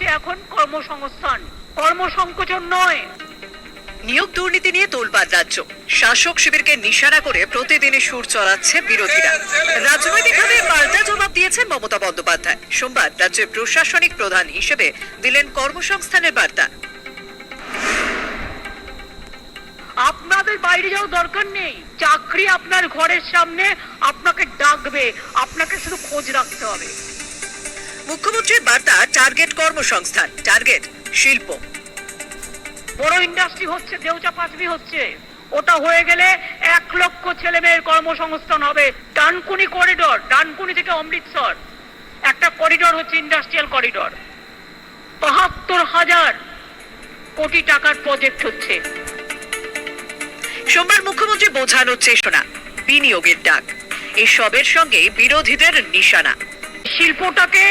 হচ্ছে এখন কর্মসংস্থান, কর্মসংকোচন নয়। নিয়োগ দুর্নীতি নিয়ে তোলপাড় রাজ্য, শাসক শিবিরকে নিশানা করে প্রতিদিনই সুর চড়াচ্ছে বিরোধীরা। রাজনৈতিকভাবে পাল্টা জবাব দিয়েছেন মমতা বন্দ্যোপাধ্যায়। সোমবার রাজ্যের প্রশাসনিক প্রধান হিসেবে দিলেন কর্মসংস্থানের বার্তা। আপনাদের বাইরে যাওয়ার দরকার নেই, চাকরি আপনার ঘরের সামনে আপনাকে ডাকবে, আপনাকে শুধু খোঁজ রাখতে হবে। মুখ্যমন্ত্রীর বার্তা, টার্গেট কর্মসংস্থান, টার্গেট শিল্প। বড় ইন্ডাস্ট্রি হচ্ছে, দেউচা পাঁচবি হচ্ছে, ওটা হয়ে গেলে 1 লক্ষ ছেলে মেয়ের কর্মসংস্থান হবে। ডানকুনি করিডোর, ডানকুনি থেকে অমৃতসর একটা করিডোর হচ্ছে, ইন্ডাস্ট্রিয়াল করিডোর, ৭২,০০০ কোটি টাকার প্রজেক্ট হচ্ছে। সোমবার মুখ্যমন্ত্রী বোঝানোর চেষ্টা, বিনিয়োগের ডাক, এসবের সঙ্গে বিরোধীদের নিশানা। শিল্পটাকে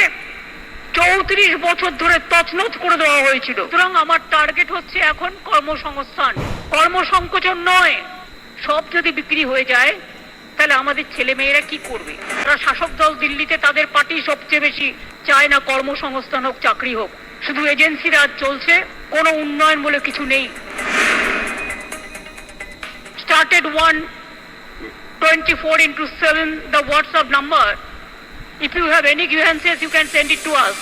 34 বছর ধরে তছনছ করে দেওয়া হয়েছিল, সুতরাং আমার টার্গেট হচ্ছে এখন কর্মসংস্থান, কর্মসংকোচন নয়। সব যদি বিক্রি হয়ে যায় তাহলে আমাদের ছেলে মেয়েরা কি করবে? তারা শাসক দল দিল্লিতে, তাদের পার্টি সবচেয়ে বেশি চায় না কর্মসংস্থান হোক, চাকরি হোক, শুধু এজেন্সি রাজ চলছে, কোনো উন্নয়ন বলে কিছু নেই। Started 124/7 the WhatsApp number. If you have any grievances, you can send it to us.